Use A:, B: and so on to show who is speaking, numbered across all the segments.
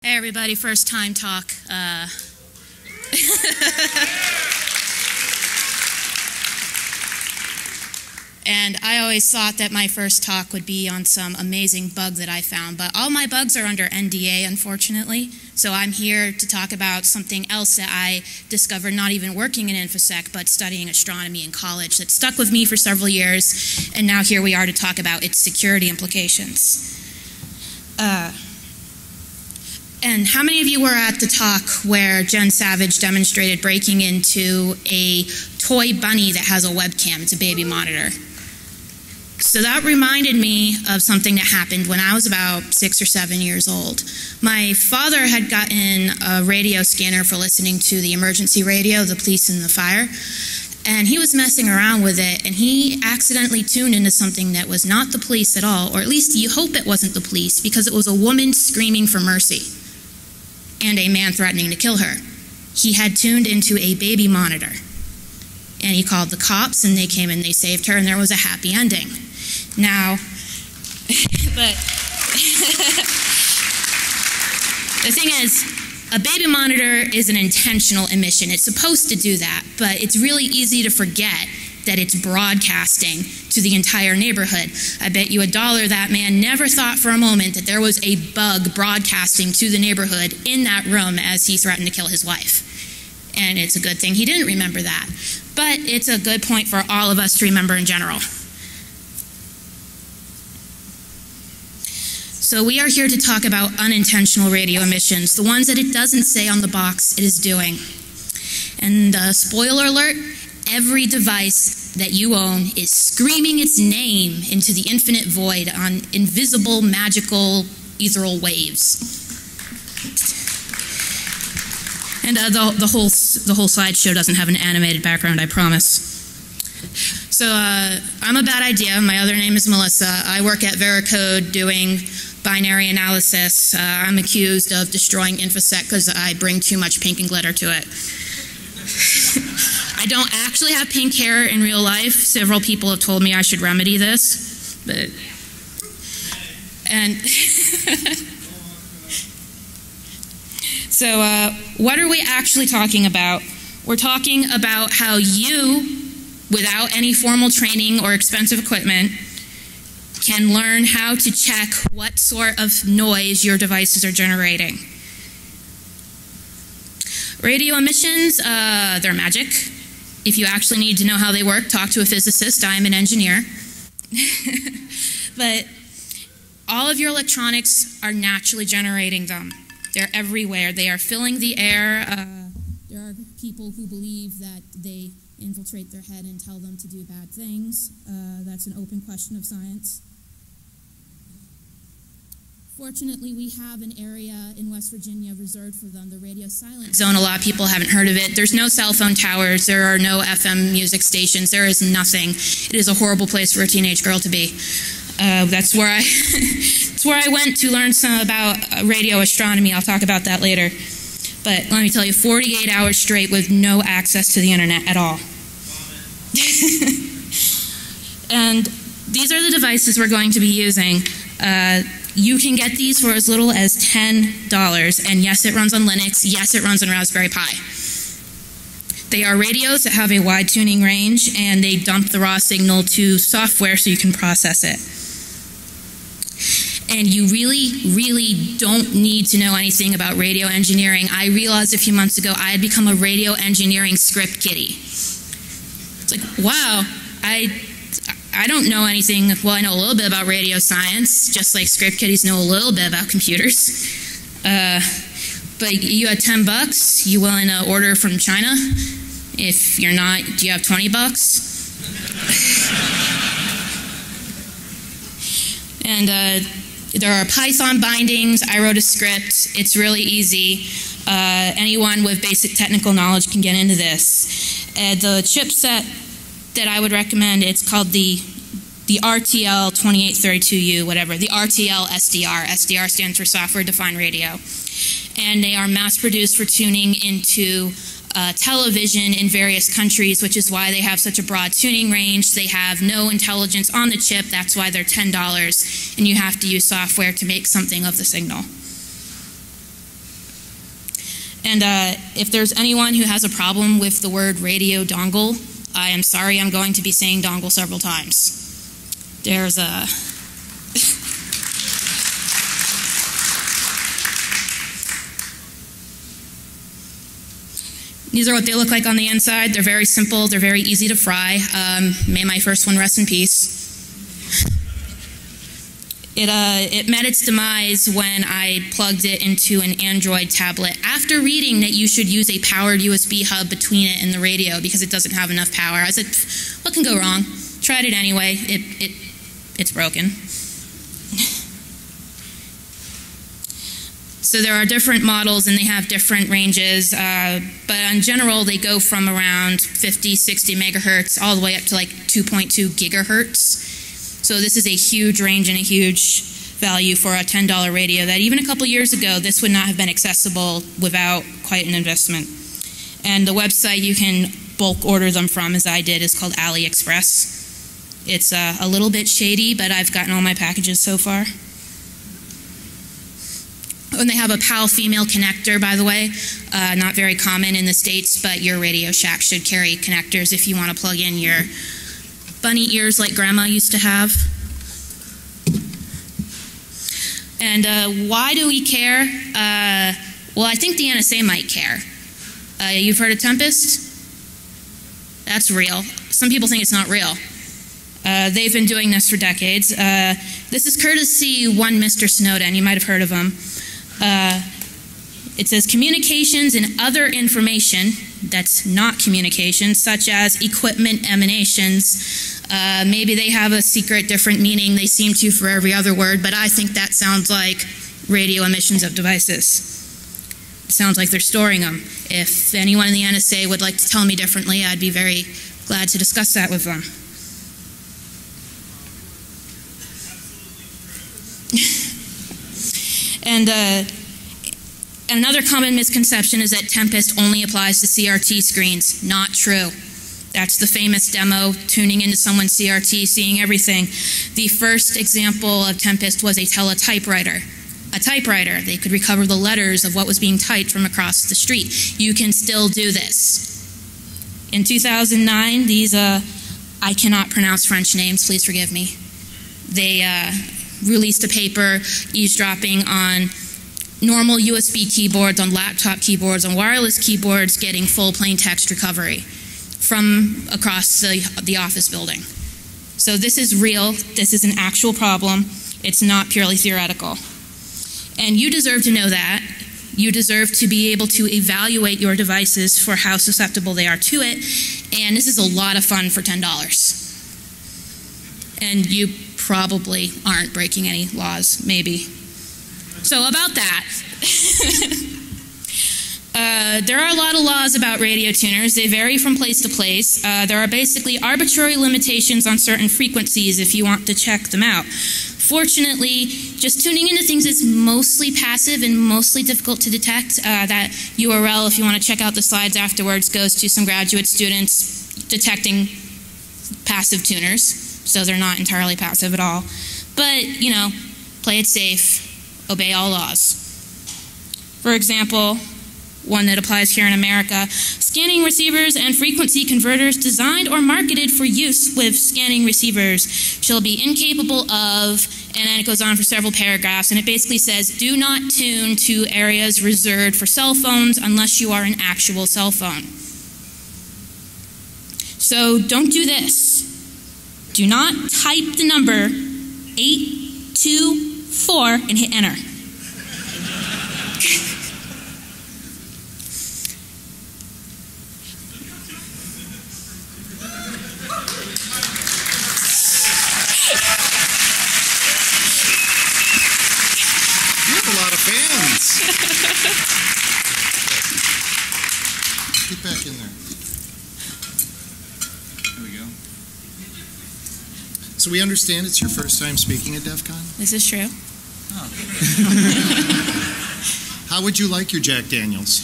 A: Hey everybody, first time talk. And I always thought that my first talk would be on some amazing bug that I found, but all my bugs are under NDA, unfortunately. So I'm here to talk about something else that I discovered not even working in InfoSec, but studying astronomy in college that stuck with me for several years, and now here we are to talk about its security implications. And how many of you were at the talk where Jen Savage demonstrated breaking into a toy bunny that has a webcam? It's a baby monitor. So that reminded me of something that happened when I was about 6 or 7 years old. My father had gotten a radio scanner for listening to the emergency radio, the police and the fire, and he was messing around with it, and he accidentally tuned into something that was not the police at all, or at least you hope it wasn't the police, because it was a woman screaming for mercy and a man threatening to kill her. He had tuned into a baby monitor. And he called the cops, and they came and they saved her, and there was a happy ending. Now, but the thing is, a baby monitor is an intentional emission. It's supposed to do that, but it's really easy to forget that it's broadcasting to the entire neighborhood. I bet you $1 that man never thought for a moment that there was a bug broadcasting to the neighborhood in that room as he threatened to kill his wife. And it's a good thing he didn't remember that. But it's a good point for all of us to remember in general. So we are here to talk about unintentional radio emissions, the ones that it doesn't say on the box it is doing. And spoiler alert, every device that you own is screaming its name into the infinite void on invisible, magical, ethereal waves. And the whole slideshow doesn't have an animated background, I promise. So I'm a bad idea. My other name is Melissa. I work at Veracode doing binary analysis. I'm accused of destroying InfoSec because I bring too much pink and glitter to it. I don't actually have pink hair in real life. Several people have told me I should remedy this. So what are we actually talking about? We're talking about how you, without any formal training or expensive equipment, can learn how to check what sort of noise your devices are generating. Radio emissions, they're magic. If you actually need to know how they work, talk to a physicist. I'm an engineer. But all of your electronics are naturally generating them. They're everywhere. They are filling the air. There are people who believe that they infiltrate their head and tell them to do bad things. That's an open question of science. Fortunately, we have an area in West Virginia reserved for them, the radio silent zone. A lot of people haven't heard of it. There's no cell phone towers. There are no FM music stations. There is nothing. It is a horrible place for a teenage girl to be. That's where I went to learn some about radio astronomy. I'll talk about that later. But let me tell you, 48 hours straight with no access to the internet at all. And these are the devices we're going to be using. You can get these for as little as $10. And yes, it runs on Linux. Yes, it runs on Raspberry Pi. They are radios that have a wide tuning range, and they dump the raw signal to software so you can process it. And you really don't need to know anything about radio engineering. I realized a few months ago I had become a radio engineering script kiddie. It's like, wow, I don't know anything. Well, I know a little bit about radio science, just like script kiddies know a little bit about computers. But you had $10, you willing to order from China? If you're not, do you have $20? And there are Python bindings. I wrote a script. It's really easy. Anyone with basic technical knowledge can get into this. The chipset that I would recommend, it's called the RTL 2832U, whatever, the RTL SDR. SDR stands for Software Defined Radio. And they are mass produced for tuning into television in various countries, which is why they have such a broad tuning range. They have no intelligence on the chip. That's why they're $10. And you have to use software to make something of the signal. And if there's anyone who has a problem with the word radio dongle, I am sorry, I'm going to be saying dongle several times. There's a... These are what they look like on the inside. They're very simple. They're very easy to fry. May my first one rest in peace. It met its demise when I plugged it into an Android tablet after reading that you should use a powered USB hub between it and the radio because it doesn't have enough power. I said, what can go wrong? Tried it anyway. It's broken. So there are different models and they have different ranges, but in general they go from around 50, 60 megahertz all the way up to like 2.2 gigahertz. So this is a huge range and a huge value for a $10 radio that even a couple years ago this would not have been accessible without quite an investment. And the website you can bulk order them from, as I did, is called AliExpress. It's a little bit shady, but I've gotten all my packages so far. And they have a PAL female connector, by the way. Not very common in the States, but your Radio Shack should carry connectors if you want to plug in your bunny ears like Grandma used to have. And why do we care? Well, I think the NSA might care. You've heard of Tempest? That's real. Some people think it's not real. They've been doing this for decades. This is courtesy one Mr. Snowden. You might have heard of him. It says communications and other information that's not communication, such as equipment emanations. Maybe they have a secret different meaning they seem to for every other word, but I think that sounds like radio emissions of devices. It sounds like they're storing them. If anyone in the NSA would like to tell me differently, I'd be very glad to discuss that with them. And another common misconception is that Tempest only applies to CRT screens. Not true. That's the famous demo, tuning into someone's CRT, seeing everything. The first example of Tempest was a teletypewriter. A typewriter. They could recover the letters of what was being typed from across the street. You can still do this. In 2009, these, I cannot pronounce French names, please forgive me. They released a paper eavesdropping on normal USB keyboards, on laptop keyboards, on wireless keyboards, getting full plain text recovery from across the office building. So this is real. This is an actual problem. It's not purely theoretical. And you deserve to know that. You deserve to be able to evaluate your devices for how susceptible they are to it. And this is a lot of fun for $10. And you probably aren't breaking any laws, maybe. So about that, there are a lot of laws about radio tuners. They vary from place to place. There are basically arbitrary limitations on certain frequencies if you want to check them out. Fortunately, just tuning into things is mostly passive and mostly difficult to detect. That URL, if you want to check out the slides afterwards, goes to some graduate students detecting passive tuners. So they're not entirely passive at all. But, you know, play it safe, obey all laws. For example, one that applies here in America, scanning receivers and frequency converters designed or marketed for use with scanning receivers shall be incapable of, and then it goes on for several paragraphs, and it basically says, do not tune to areas reserved for cell phones unless you are an actual cell phone. So don't do this. Do not type the number 824 and hit enter.
B: You have a lot of fans. Get back in there. There we go. So we understand it's your first time speaking at DEF CON?
A: This is true.
B: Oh. How would you like your Jack Daniels?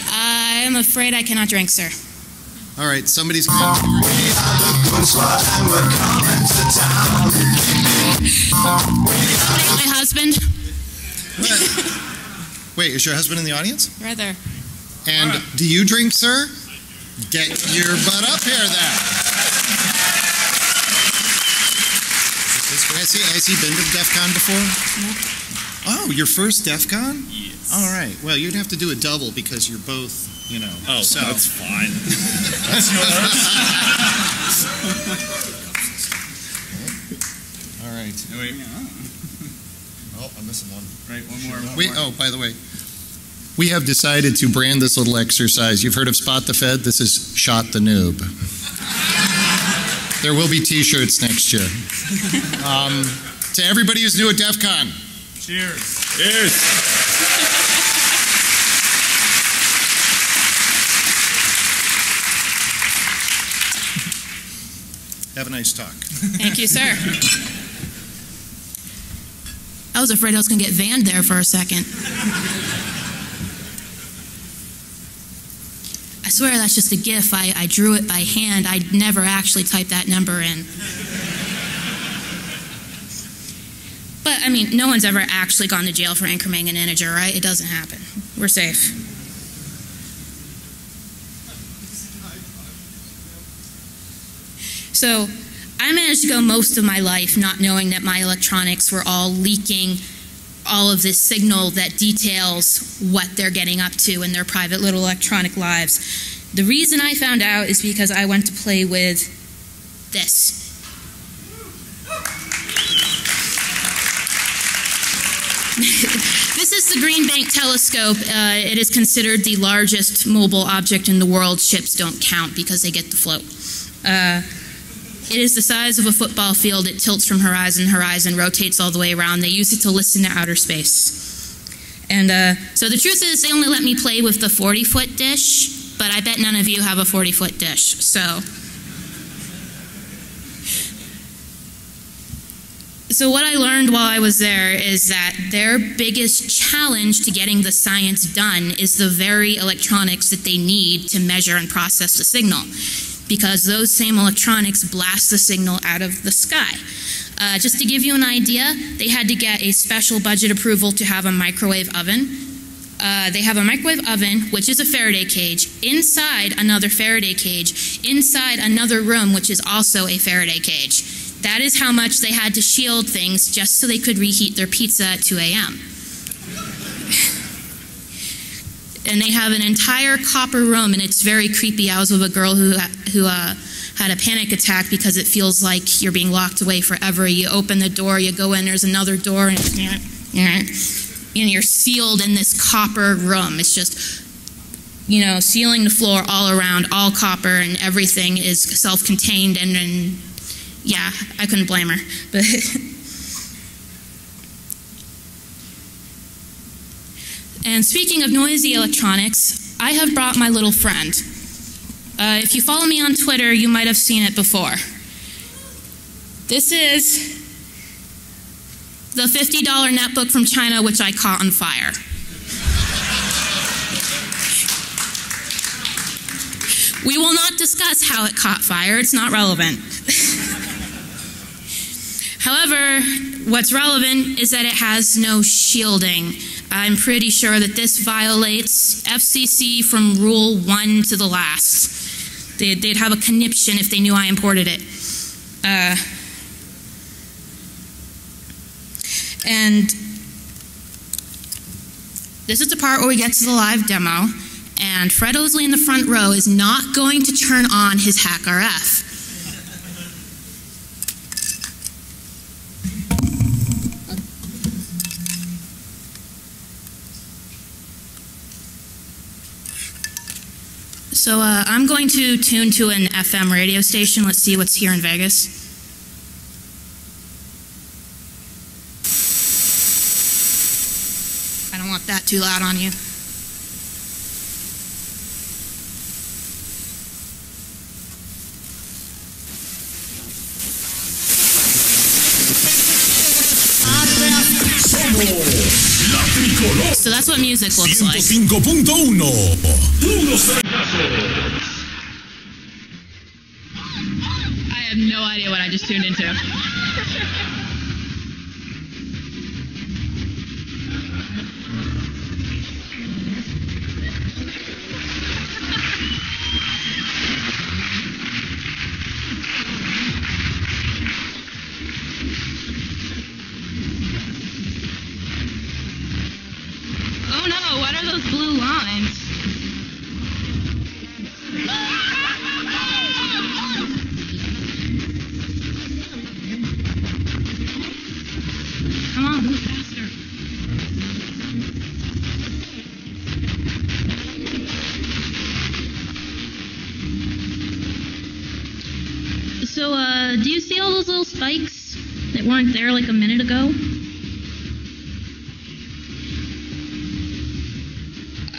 A: I'm afraid I cannot drink, sir.
B: All right, somebody's going to...
A: My husband.
B: Wait, is your husband in the audience?
A: Right there.
B: And do you drink, sir? Get your butt up here then. Has he been to DEF CON before?
A: No.
B: Oh, your first DEF CON?
C: Yes.
B: All right. Well, you'd have to do a double because you're both, you know.
C: Oh,
B: so.
C: that's fine. That's yours.
B: All right.
C: No, wait.
D: Oh, I'm missing one.
C: Right, one more.
B: Oh, by the way, we have decided to brand this little exercise. You've heard of Spot the Fed? This is Shot the Noob. There will be T-shirts next year. To everybody who's new at DEF CON.
C: Cheers. Cheers.
B: Have a nice talk.
A: Thank you, sir. I was afraid I was going to get vanned there for a second. I swear that's just a GIF. I drew it by hand. I never actually typed that number in. But, I mean, no one's ever actually gone to jail for incrementing an integer, right? It doesn't happen. We're safe. So, I managed to go most of my life not knowing that my electronics were all leaking all of this signal that details what they're getting up to in their private little electronic lives. The reason I found out is because I went to play with this. This is the Green Bank telescope. It is considered the largest mobile object in the world. Ships don't count because they get to float. It is the size of a football field. It tilts from horizon to horizon, rotates all the way around. They use it to listen to outer space. And so the truth is they only let me play with the 40-foot dish, but I bet none of you have a 40-foot dish. So what I learned while I was there is that their biggest challenge to getting the science done is the very electronics that they need to measure and process the signal, because those same electronics blast the signal out of the sky. Just to give you an idea, they had to get a special budget approval to have a microwave oven. They have a microwave oven, which is a Faraday cage, inside another Faraday cage, inside another room, which is also a Faraday cage. That is how much they had to shield things just so they could reheat their pizza at 2 a.m. And they have an entire copper room, and it's very creepy. I was with a girl who had a panic attack because it feels like you're being locked away forever. You open the door, you go in, there's another door, and you're sealed in this copper room. It's just, you know, ceiling to floor all around, all copper, and everything is self-contained, and yeah, I couldn't blame her. But and speaking of noisy electronics, I have brought my little friend. If you follow me on Twitter, you might have seen it before. This is the $50 netbook from China, which I caught on fire. We will not discuss how it caught fire. It's not relevant. However, what's relevant is that it has no shielding. I'm pretty sure that this violates FCC from Rule 1 to the last. They'd have a conniption if they knew I imported it. And this is the part where we get to the live demo, and Fred Osley in the front row is not going to turn on his hack RF. So I'm going to tune to an FM radio station. Let's see what's here in Vegas. I don't want that too loud on you. So that's what music looks like.
E: 105.1.
A: I have no idea what I just tuned into. those blue lines. Come on, move faster. So, do you see all those little spikes that weren't there like a minute ago?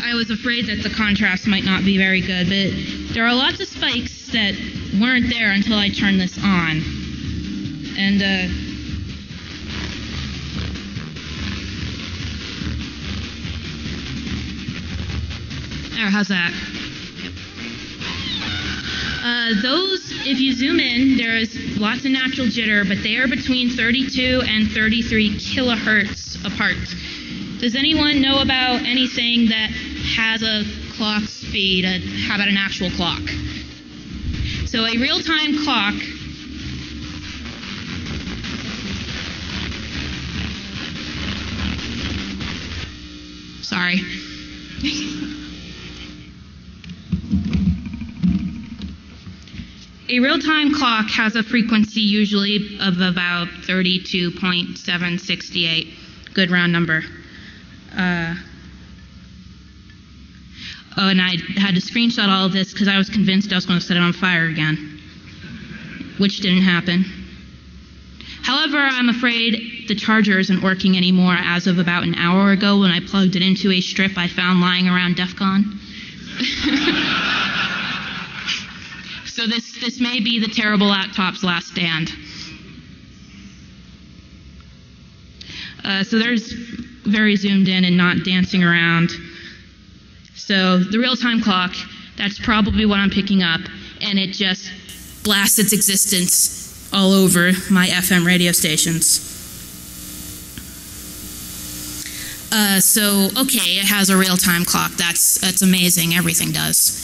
A: I was afraid that the contrast might not be very good, but there are lots of spikes that weren't there until I turned this on. And, there, how's that? Those, if you zoom in, there is lots of natural jitter, but they are between 32 and 33 kilohertz apart. Does anyone know about anything that has a clock speed? How about an actual clock? So a real-time clock sorry. A real-time clock has a frequency usually of about 32.768, good round number. Oh, and I had to screenshot all of this because I was convinced I was going to set it on fire again, which didn't happen. However, I'm afraid the charger isn't working anymore as of about an hour ago when I plugged it into a strip I found lying around DEF CON. So this may be the terrible laptop's last stand. So there's very zoomed in and not dancing around. So the real-time clock, that's probably what I'm picking up, and it just blasts its existence all over my FM radio stations. So, okay, it has a real-time clock. That's amazing. Everything does.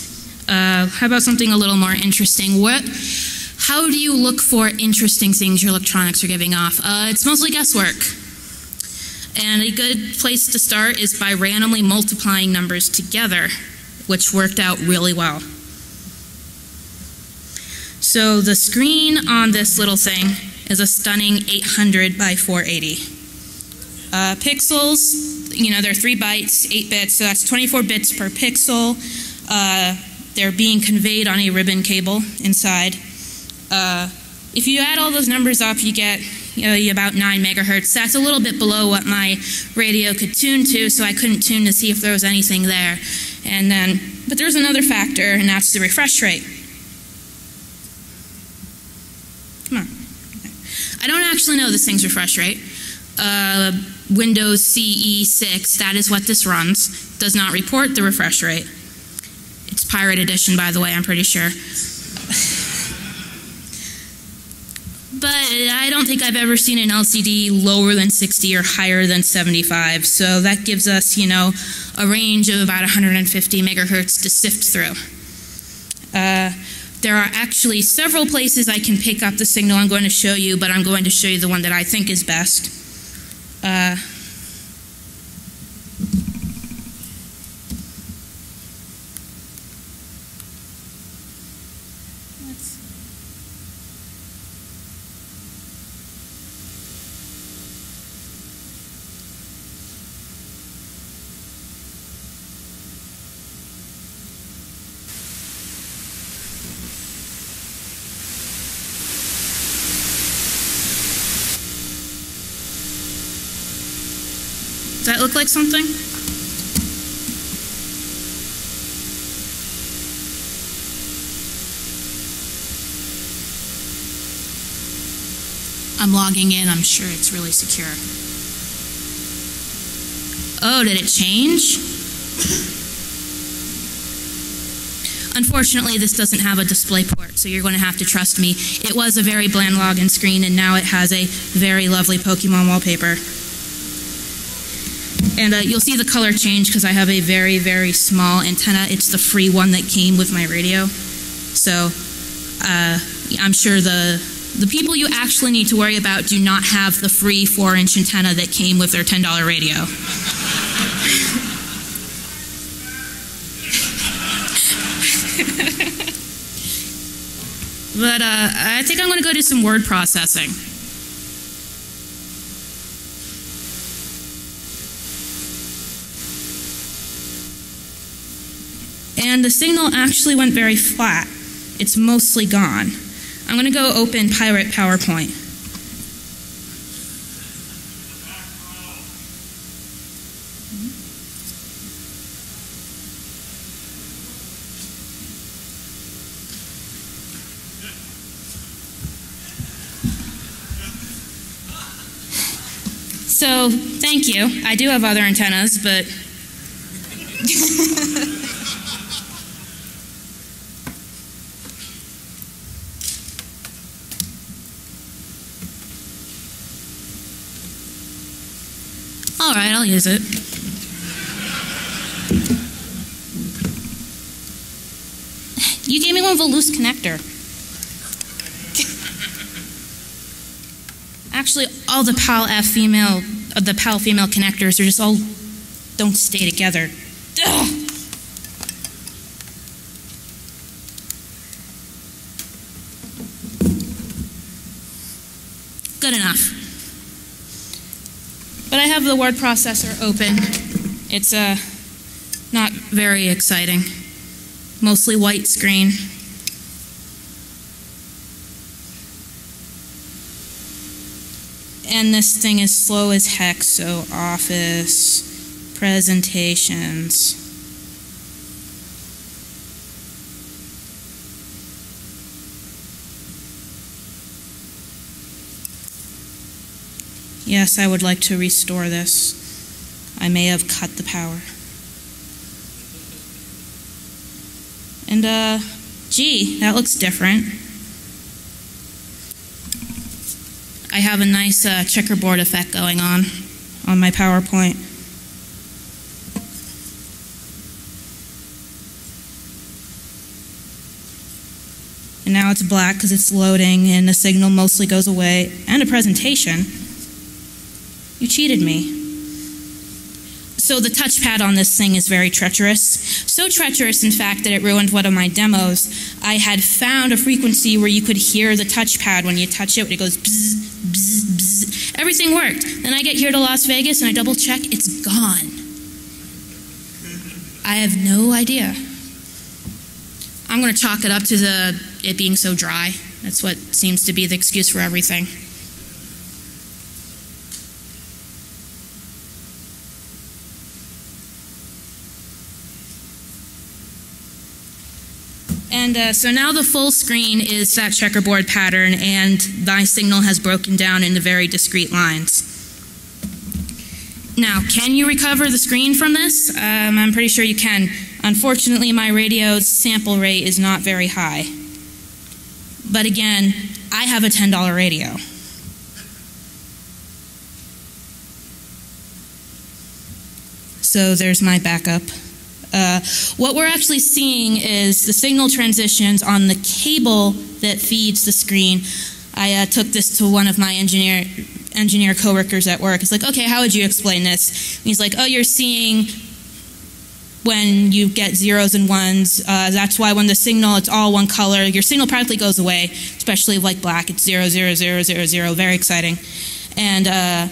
A: How about something a little more interesting? How do you look for interesting things your electronics are giving off? It's mostly guesswork. And a good place to start is by randomly multiplying numbers together, which worked out really well. So the screen on this little thing is a stunning 800 by 480. Pixels, you know, they're 3 bytes, 8 bits, so that's 24 bits per pixel. They're being conveyed on a ribbon cable inside. If you add all those numbers up, you get about 9 megahertz. That's a little bit below what my radio could tune to, so I couldn't tune to see if there was anything there. And then, but there's another factor, and that's the refresh rate. Come on. Okay. I don't actually know this thing's refresh rate. Windows CE 6, that is what this runs, does not report the refresh rate. It's Pirate Edition, by the way, I'm pretty sure. But I don't think I've ever seen an LCD lower than 60 or higher than 75. So that gives us, you know, a range of about 150 megahertz to sift through. There are actually several places I can pick up the signal I'm going to show you, but I'm going to show you the one that I think is best. Does that look like something? I'm logging in, I'm sure it's really secure. Oh, did it change? Unfortunately, this doesn't have a display port, so you're going to have to trust me. It was a very bland login screen, and now it has a very lovely Pokemon wallpaper. And you'll see the color change because I have a very, very small antenna. It's the free one that came with my radio. So I'm sure the people you actually need to worry about do not have the free 4-inch antenna that came with their $10 radio. But I think I'm going to go do some word processing. And the signal actually went very flat. It's mostly gone. I'm going to go open Pirate PowerPoint. So, thank you. I do have other antennas, but all right, I'll use it. You gave me one with a loose connector. Actually, all the PAL female connectors are just all don't stay together. Ugh. Good enough. But I have the word processor open. It's not very exciting. Mostly white screen. And this thing is slow as heck, so Office, presentations. Yes, I would like to restore this. I may have cut the power. And, gee, that looks different. I have a nice checkerboard effect going on my PowerPoint. And now it's black because it's loading and the signal mostly goes away. And a presentation. You cheated me. So the touchpad on this thing is very treacherous. So treacherous, in fact, that it ruined one of my demos. I had found a frequency where you could hear the touchpad when you touch it. It goes bzz, bzz, bzz. Everything worked. Then I get here to Las Vegas and I double check. It's gone. I have no idea. I'm going to chalk it up to it being so dry. That's what seems to be the excuse for everything. And so now the full screen is that checkerboard pattern, and my signal has broken down into very discrete lines. Now, can you recover the screen from this? I'm pretty sure you can. Unfortunately, my radio's sample rate is not very high. But again, I have a $10 radio. So there's my backup. What we're actually seeing is the signal transitions on the cable that feeds the screen. I took this to one of my engineer coworkers at work. It's like, okay, how would you explain this? And he's like, oh, you're seeing when you get zeros and ones. That's why when the signal, it's all one color. Your signal practically goes away, especially like black. It's 0, 0, 0, 0, 0. Very exciting. And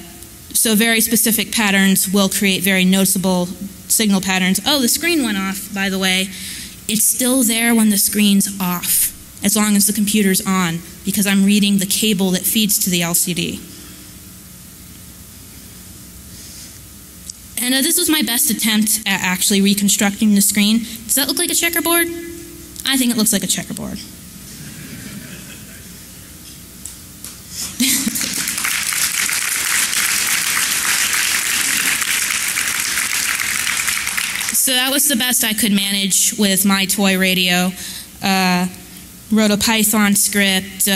A: so very specific patterns will create very noticeable signal patterns. Oh, the screen went off, by the way. It's still there when the screen's off, as long as the computer's on, because I'm reading the cable that feeds to the LCD. And this was my best attempt at actually reconstructing the screen. Does that look like a checkerboard? I think it looks like a checkerboard. So that was the best I could manage with my toy radio. Wrote a Python script,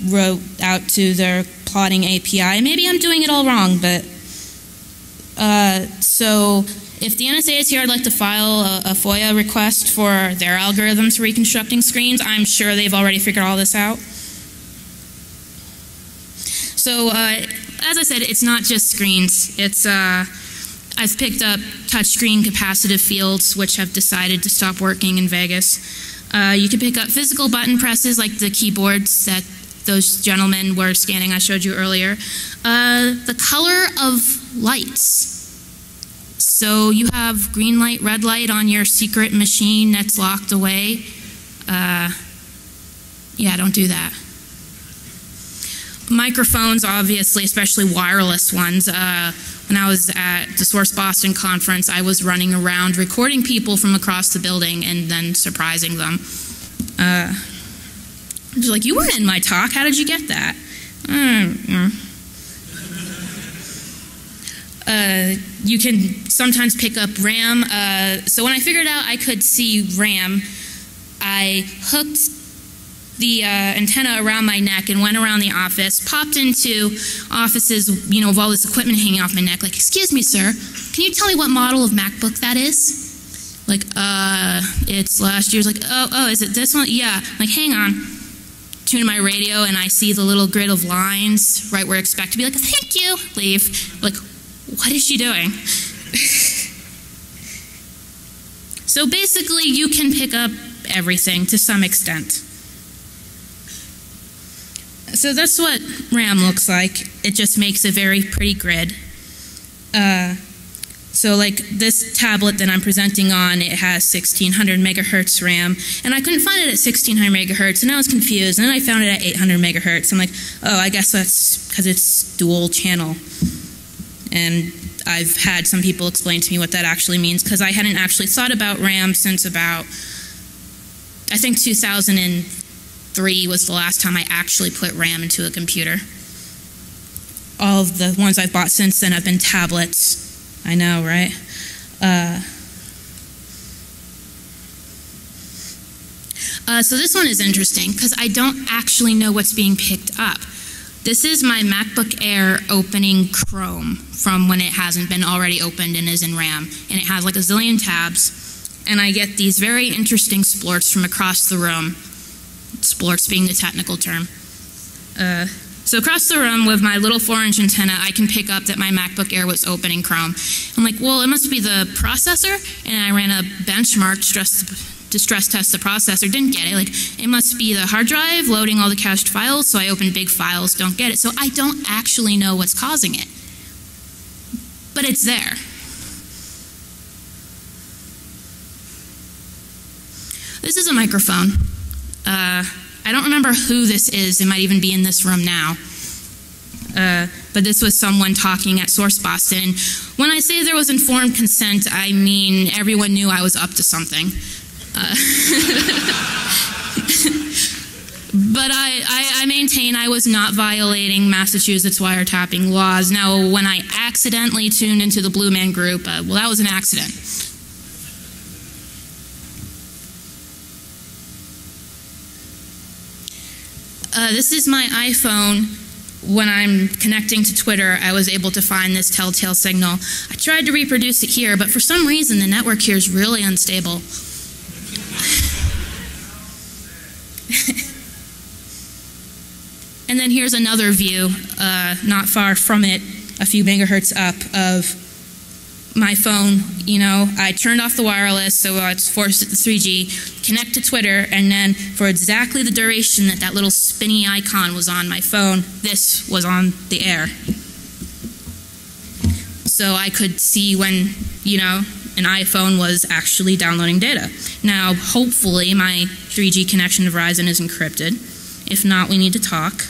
A: wrote out to their plotting API. Maybe I'm doing it all wrong, but so if the NSA is here, I'd like to file a FOIA request for their algorithms for reconstructing screens. I'm sure they've already figured all this out. So as I said, it's not just screens. It's I've picked up touchscreen capacitive fields, which have decided to stop working in Vegas. You can pick up physical button presses like the keyboards that those gentlemen were scanning I showed you earlier. The color of lights. So you have green light, red light on your secret machine that's locked away. Yeah, don't do that. Microphones, obviously, especially wireless ones. When I was at the Source Boston conference, I was running around recording people from across the building and then surprising them. Just like, you weren't in my talk, how did you get that? You can sometimes pick up RAM. So when I figured out I could see RAM, I hooked the antenna around my neck and went around the office, popped into offices, you know, with all this equipment hanging off my neck, like, excuse me, sir, can you tell me what model of MacBook that is? Like, it's last year's. Like, oh, is it this one? Yeah. Like, hang on. Tune in my radio and I see the little grid of lines right where I expect to be like, thank you, leave. Like, what is she doing? So basically, you can pick up everything to some extent. So that's what RAM looks like. It just makes a very pretty grid. So like this tablet that I'm presenting on, it has 1600 megahertz RAM, and I couldn't find it at 1600 megahertz, and I was confused, and then I found it at 800 megahertz. I'm like, oh, I guess that's because it's dual channel. And I've had some people explain to me what that actually means, because I hadn't actually thought about RAM since about, I think 2003 was the last time I actually put RAM into a computer. All of the ones I've bought since then have been tablets. I know, right? So this one is interesting because I don't actually know what's being picked up. This is my MacBook Air opening Chrome from when it hasn't been already opened and is in RAM. And it has like a zillion tabs. And I get these very interesting splorts from across the room. Splorts being the technical term. So across the room with my little 4-inch antenna, I can pick up that my MacBook Air was opening Chrome. I'm like, well, it must be the processor. And I ran a benchmark to stress test the processor, didn't get it. Like, it must be the hard drive loading all the cached files, so I open big files, don't get it. So I don't actually know what's causing it. But it's there. This is a microphone. I don't remember who this is. It might even be in this room now. But this was someone talking at Source Boston. When I say there was informed consent, I mean everyone knew I was up to something. But I maintain I was not violating Massachusetts wiretapping laws. Now, when I accidentally tuned into the Blue Man Group, well, that was an accident. This is my iPhone. When I'm connecting to Twitter, I was able to find this telltale signal. I tried to reproduce it here, but for some reason the network here is really unstable. And then here's another view, not far from it, a few megahertz up, of my phone. You know, I turned off the wireless, so it's forced at the 3G, connect to Twitter, and then for exactly the duration that that little spinny icon was on my phone, this was on the air. So I could see when, you know, an iPhone was actually downloading data. Now, hopefully, my 3G connection to Verizon is encrypted. If not, we need to talk.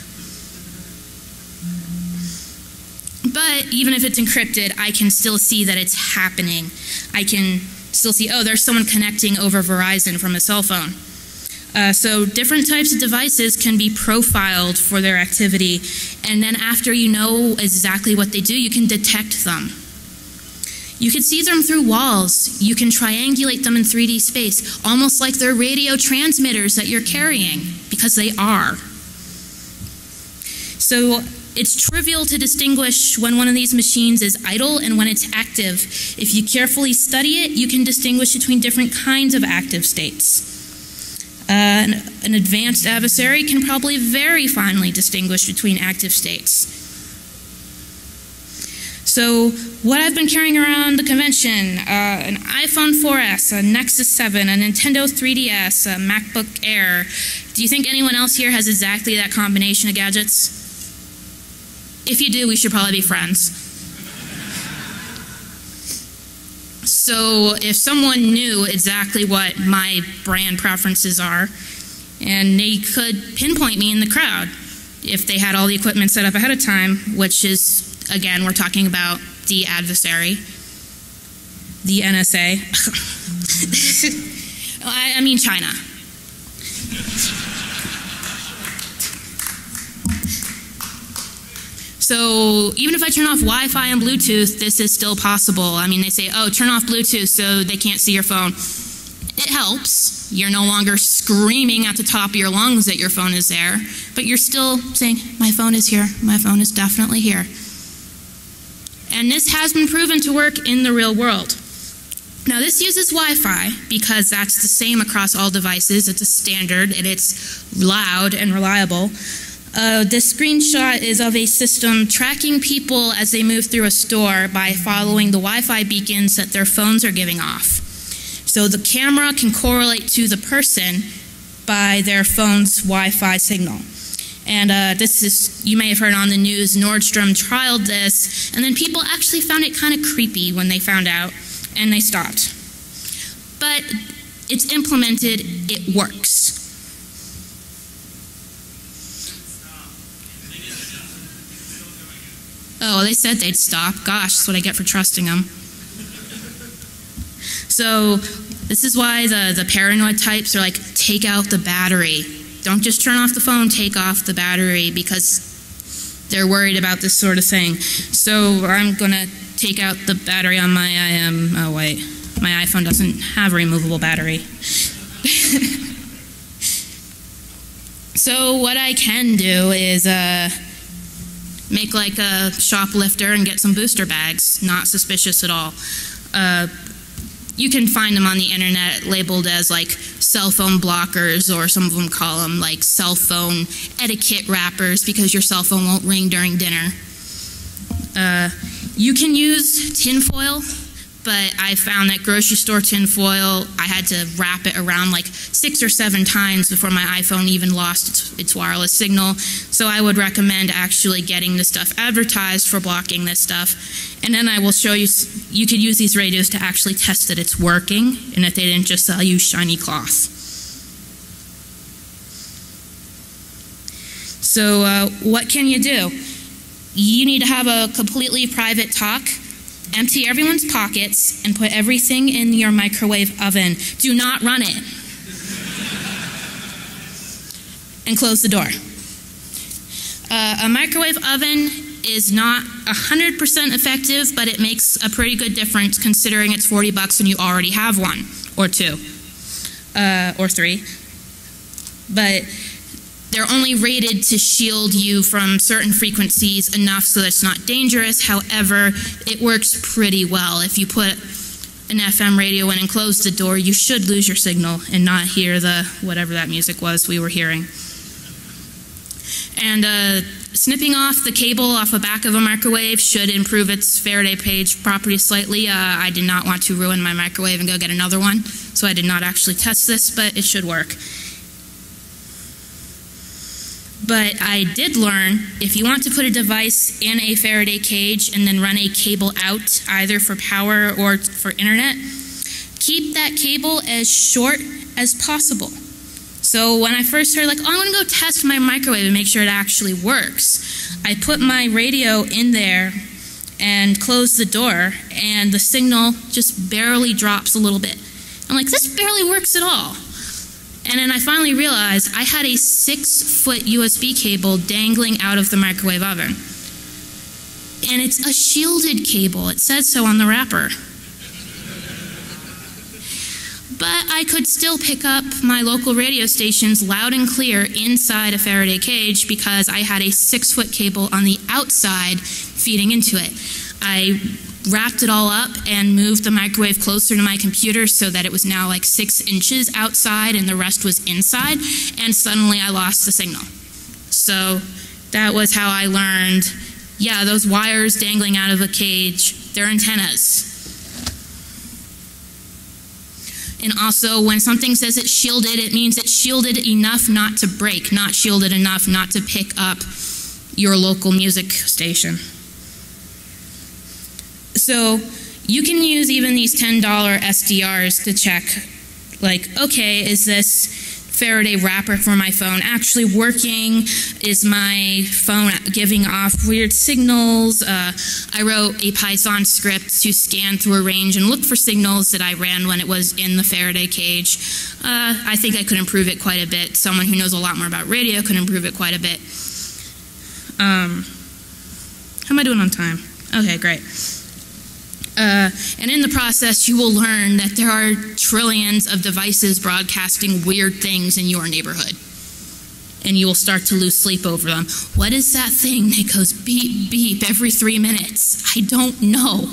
A: But even if it's encrypted, I can still see that it's happening. I can still see, oh, there's someone connecting over Verizon from a cell phone. So different types of devices can be profiled for their activity, and then after you know exactly what they do, you can detect them. You can see them through walls. You can triangulate them in 3D space, almost like they're radio transmitters that you're carrying, because they are. So it's trivial to distinguish when one of these machines is idle and when it's active. If you carefully study it, you can distinguish between different kinds of active states. An advanced adversary can probably very finely distinguish between active states. So what I've been carrying around the convention, an iPhone 4S, a Nexus 7, a Nintendo 3DS, a MacBook Air. Do you think anyone else here has exactly that combination of gadgets? If you do, we should probably be friends. So if someone knew exactly what my brand preferences are, and they could pinpoint me in the crowd if they had all the equipment set up ahead of time, which is, again, we're talking about the adversary, the NSA. I mean China. So even if I turn off Wi-Fi and Bluetooth, this is still possible. I mean, they say, oh, turn off Bluetooth so they can't see your phone. It helps. You're no longer screaming at the top of your lungs that your phone is there, but you're still saying, my phone is here, my phone is definitely here. And this has been proven to work in the real world. Now this uses Wi-Fi because that's the same across all devices. It's a standard and it's loud and reliable. This screenshot is of a system tracking people as they move through a store by following the Wi-Fi beacons that their phones are giving off. So the camera can correlate to the person by their phone's Wi-Fi signal. And this is, you may have heard on the news, Nordstrom trialed this, and then people actually found it kind of creepy when they found out, and they stopped. But it's implemented, it works. Oh, they said they'd stop. Gosh, that's what I get for trusting them. So this is why the paranoid types are like, take out the battery. Don't just turn off the phone, take off the battery, because they're worried about this sort of thing. So I'm going to take out the battery on my, oh wait, my iPhone doesn't have a removable battery. So what I can do is make like a shoplifter and get some booster bags. Not suspicious at all. You can find them on the internet labeled as like cell phone blockers, or some of them call them like cell phone etiquette wrappers because your cell phone won't ring during dinner. You can use tinfoil, but I found that grocery store tinfoil, I had to wrap it around like 6 or 7 times before my iPhone even lost its wireless signal. So I would recommend actually getting the stuff advertised for blocking this stuff. And then I will show you, you could use these radios to actually test that it's working and that they didn't just sell you shiny cloth. So what can you do? You need to have a completely private talk. Empty everyone's pockets and put everything in your microwave oven. Do not run it. And close the door. A microwave oven is not 100% effective, but it makes a pretty good difference considering it's $40 and you already have one, or 2, or 3. But they're only rated to shield you from certain frequencies enough so that it's not dangerous. However, it works pretty well. If you put an FM radio in and close the door, you should lose your signal and not hear the whatever that music was we were hearing. And snipping off the cable off the back of a microwave should improve its Faraday cage property slightly. I did not want to ruin my microwave and go get another one, so I did not actually test this, but it should work. But I did learn, if you want to put a device in a Faraday cage and then run a cable out, either for power or for internet, keep that cable as short as possible. So when I first heard, like, oh, I'm going to go test my microwave and make sure it actually works, I put my radio in there and closed the door, and the signal just barely drops a little bit. I'm like, this barely works at all. And then I finally realized I had a 6-foot USB cable dangling out of the microwave oven. And it's a shielded cable. It says so on the wrapper. But I could still pick up my local radio stations loud and clear inside a Faraday cage because I had a 6-foot cable on the outside feeding into it. I wrapped it all up and moved the microwave closer to my computer so that it was now like 6 inches outside and the rest was inside, and suddenly I lost the signal. So that was how I learned Yeah, those wires dangling out of a cage, they're antennas. And also, when something says it's shielded, it means it's shielded enough not to break, not shielded enough not to pick up your local music station. So you can use even these $10 SDRs to check, like, okay, is this Faraday wrapper for my phone actually working? Is my phone giving off weird signals? I wrote a Python script to scan through a range and look for signals that I ran when it was in the Faraday cage. I think I could improve it quite a bit. Someone who knows a lot more about radio could improve it quite a bit. How am I doing on time? Okay, great. And in the process, you will learn that there are trillions of devices broadcasting weird things in your neighborhood. And you will start to lose sleep over them. What is that thing that goes beep, beep every 3 minutes? I don't know.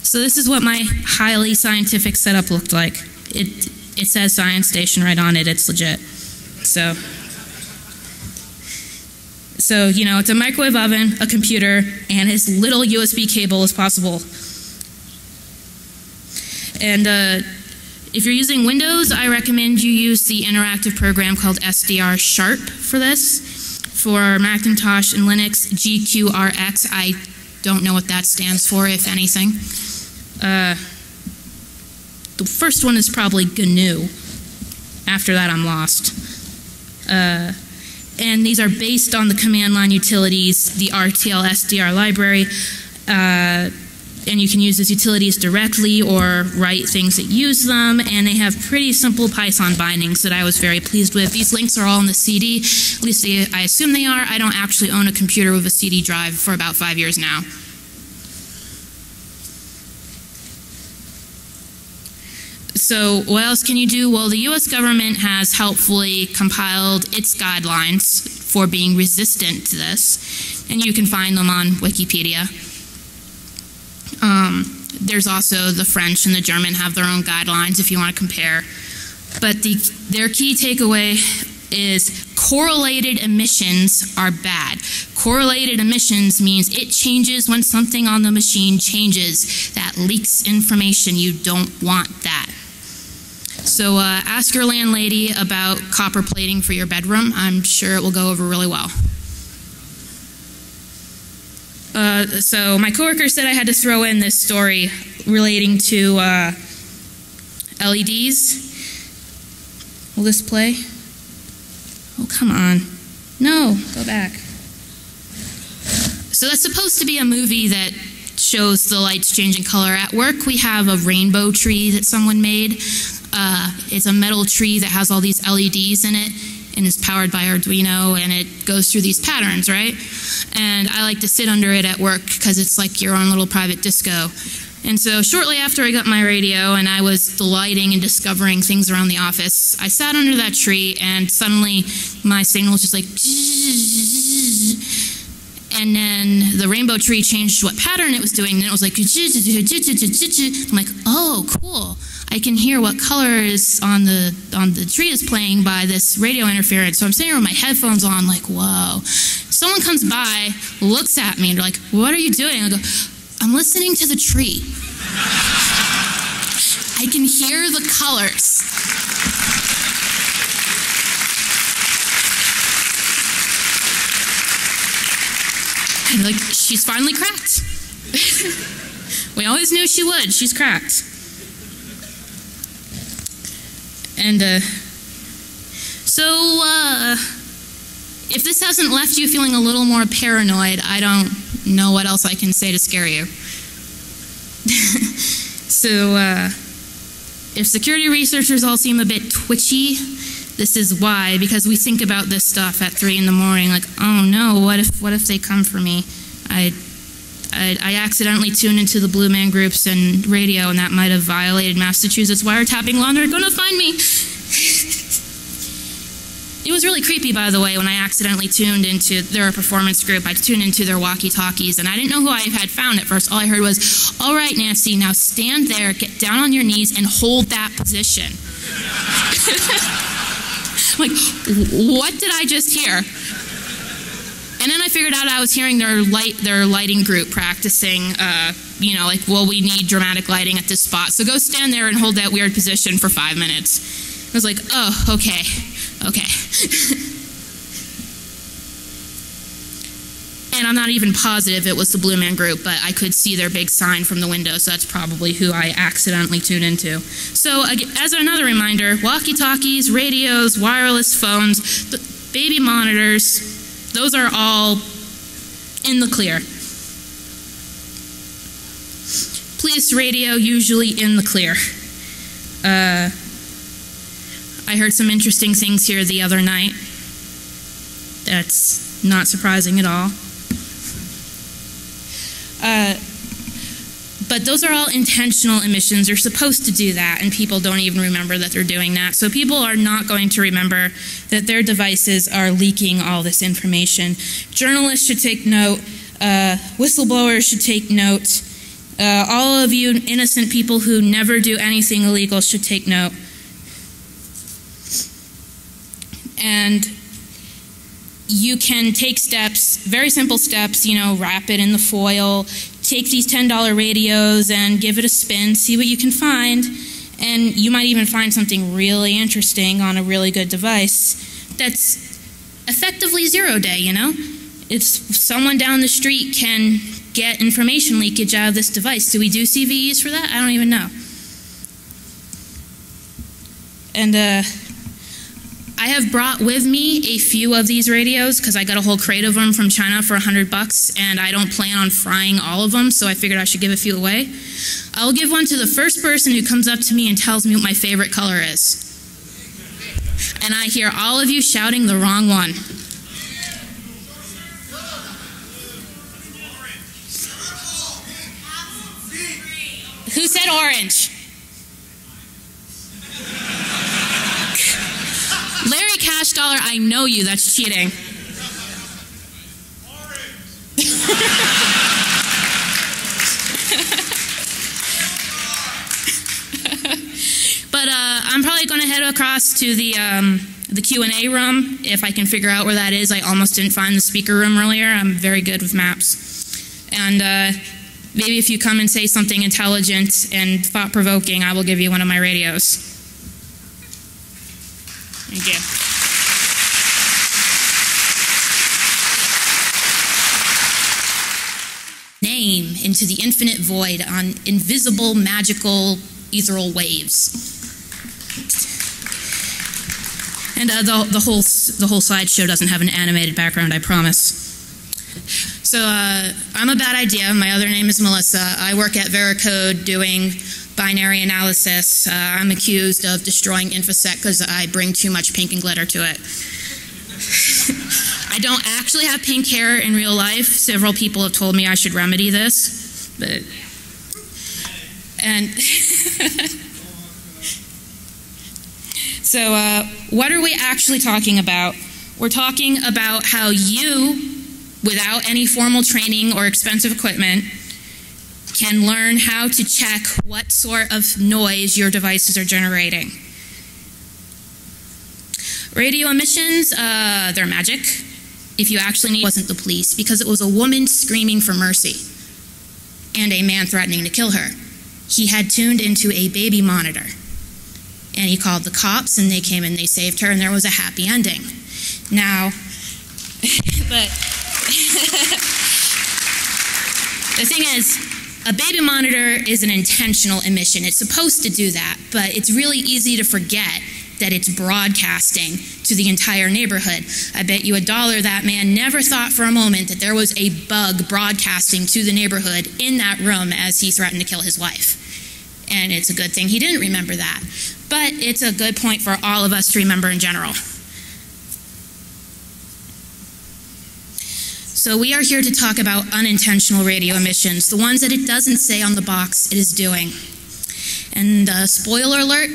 A: So this is what my highly scientific setup looked like. It says Science Station right on it. It's legit. So, you know, it's a microwave oven, a computer, and as little USB cable as possible. And if you're using Windows, I recommend you use the interactive program called SDR Sharp for this. For Macintosh and Linux, GQRX, I don't know what that stands for, if anything. The first one is probably GNU. After that, I'm lost. And these are based on the command line utilities, the RTL SDR library, and you can use those utilities directly or write things that use them, and they have pretty simple Python bindings that I was very pleased with. These links are all in the CD, at least I assume they are. I don't actually own a computer with a CD drive for about 5 years now. So what else can you do? Well, the US government has helpfully compiled its guidelines for being resistant to this, and you can find them on Wikipedia. There's also the French and the German have their own guidelines if you want to compare. But their key takeaway is correlated emissions are bad. Correlated emissions means it changes when something on the machine changes. That leaks information. You don't want that. So ask your landlady about copper plating for your bedroom. I'm sure it will go over really well. So my coworker said I had to throw in this story relating to LEDs. Will this play? Oh, come on. No, go back. So that's supposed to be a movie that shows the lights changing color. At work, we have a rainbow tree that someone made. It's a metal tree that has all these LEDs in it and is powered by Arduino, and it goes through these patterns, right? And I like to sit under it at work because it's like your own little private disco. And so shortly after I got my radio and I was delighting in discovering things around the office, I sat under that tree and suddenly my signal was just like, and then the rainbow tree changed what pattern it was doing, and it was like, I'm like, oh, cool. I can hear what color is on the tree is playing by this radio interference. So I'm sitting here with my headphones on, like, whoa. Someone comes by, looks at me, and they're like, what are you doing? I go, I'm listening to the tree. I can hear the colors. And like, she's finally cracked. We always knew she would. She's cracked. And so if this hasn't left you feeling a little more paranoid, I don't know what else I can say to scare you. So if security researchers all seem a bit twitchy, this is why, because we think about this stuff at 3 in the morning, like, oh no, what if they come for me? I accidentally tuned into the Blue Man groups and radio, and that might have violated Massachusetts wiretapping law, and they're going to find me. It was really creepy, by the way, when I accidentally tuned into their performance group. I tuned into their walkie-talkies, and I didn't know who I had found at first. All I heard was, all right, Nancy, now stand there, get down on your knees, and hold that position. like, what did I just hear? And then I figured out I was hearing their lighting group practicing, you know, like, well, we need dramatic lighting at this spot, so go stand there and hold that weird position for 5 minutes. I was like, oh, okay, okay. And I'm not even positive it was the Blue Man Group, but I could see their big sign from the window, so that's probably who I accidentally tuned into. So as another reminder, walkie-talkies, radios, wireless phones, baby monitors, those are all in the clear. Police radio, usually in the clear. I heard some interesting things here the other night. That's not surprising at all. But those are all intentional emissions. They're supposed to do that, and people don't even remember that they're doing that. So people are not going to remember that their devices are leaking all this information. Journalists should take note. Whistleblowers should take note. All of you innocent people who never do anything illegal should take note. And you can take steps, very simple steps, you know, wrap it in the foil, take these $10 radios and give it a spin, see what you can find, and you might even find something really interesting on a really good device that's effectively zero-day, you know? If someone down the street can get information leakage out of this device, do we do CVEs for that? I don't even know. And I have brought with me a few of these radios because I got a whole crate of them from China for $100, and I don't plan on frying all of them, so I figured I should give a few away. I'll give one to the first person who comes up to me and tells me what my favorite color is. And I hear all of you shouting the wrong one. Who said orange? Larry Cash Dollar, I know you, that's cheating. But I'm probably going to head across to the Q&A room if I can figure out where that is. I almost didn't find the speaker room earlier. I'm very good with maps. And maybe if you come and say something intelligent and thought-provoking, I will give you one of my radios. Thank you. Name into the infinite void on invisible, magical, ethereal waves. And the whole slideshow doesn't have an animated background, I promise. So I'm a bad idea. My other name is Melissa. I work at Veracode doing binary analysis. I'm accused of destroying InfoSec because I bring too much pink and glitter to it. I don't actually have pink hair in real life. Several people have told me I should remedy this. So what are we actually talking about? We're talking about how you, without any formal training or expensive equipment, can learn how to check what sort of noise your devices are generating. Radio emissions, they're magic. If you actually need, it wasn't the police, because it was a woman screaming for mercy and a man threatening to kill her. He had tuned into a baby monitor, and he called the cops, and they came and they saved her, and there was a happy ending. Now, but the thing is, a baby monitor is an intentional emission. It's supposed to do that, but it's really easy to forget that it's broadcasting to the entire neighborhood. I bet you $1 that man never thought for a moment that there was a bug broadcasting to the neighborhood in that room as he threatened to kill his wife. And it's a good thing he didn't remember that. But it's a good point for all of us to remember in general. So we are here to talk about unintentional radio emissions, the ones that it doesn't say on the box it is doing. And spoiler alert,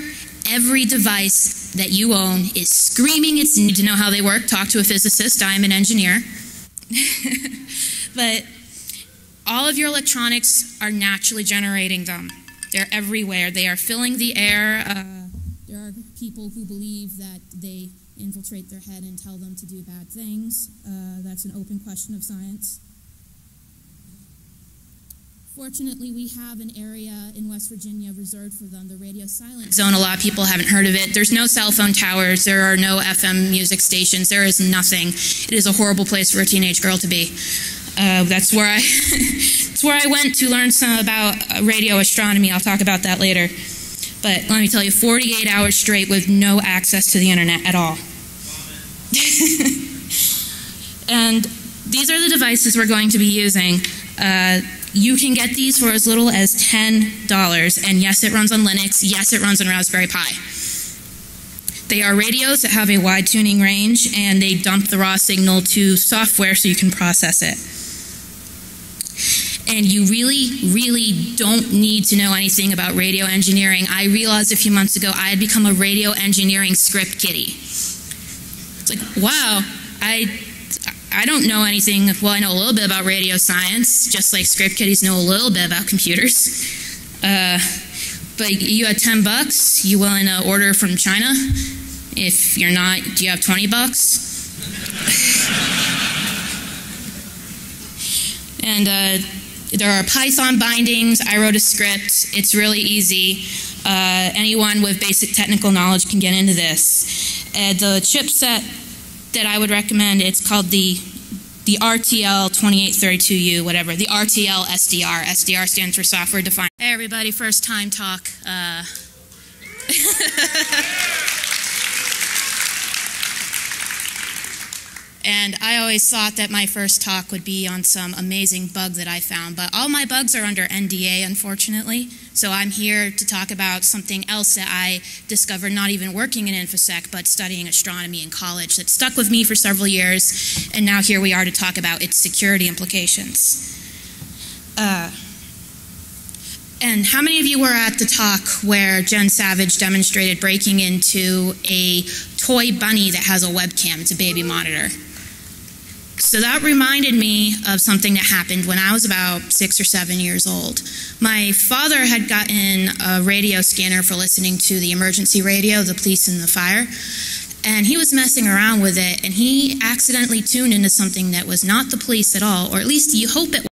A: every device that you own is screaming its need to know how they work. Talk to a physicist, I'm an engineer. But all of your electronics are naturally generating them. They're everywhere. They are filling the air. There are people who believe that they infiltrate their head and tell them to do bad things. That's an open question of science. Fortunately, we have an area in West Virginia reserved for them, the radio silent zone. A lot of people haven't heard of it. There's no cell phone towers. There are no FM music stations. There is nothing. It is a horrible place for a teenage girl to be. That's where I that's where I went to learn some about radio astronomy. I'll talk about that later. But let me tell you, 48 hours straight with no access to the internet at all. And these are the devices we're going to be using. You can get these for as little as $10. And yes, it runs on Linux. Yes, it runs on Raspberry Pi. They are radios that have a wide tuning range, and they dump the raw signal to software so you can process it. And you really, really don't need to know anything about radio engineering. I realized a few months ago I had become a radio engineering script kiddie. It's like, wow, I don't know anything. Well, I know a little bit about radio science, just like script kiddies know a little bit about computers. But you had $10, you willing to order from China? If you're not, do you have $20? And there are Python bindings. I wrote a script. It's really easy. Anyone with basic technical knowledge can get into this. The chipset that I would recommend, it's called the RTL 2832U, whatever, the RTL SDR. SDR stands for Software Defined. Hey everybody, first time talk. And I always thought that my first talk would be on some amazing bug that I found, but all my bugs are under NDA, unfortunately. So I'm here to talk about something else that I discovered not even working in InfoSec, but studying astronomy in college that stuck with me for several years, and now here we are to talk about its security implications. And how many of you were at the talk where Jen Savage demonstrated breaking into a toy bunny that has a webcam? It's a baby monitor. So that reminded me of something that happened when I was about 6 or 7 years old. My father had gotten a radio scanner for listening to the emergency radio, the police and the fire, and he was messing around with it, and he accidentally tuned into something that was not the police at all, or at least you hope it was.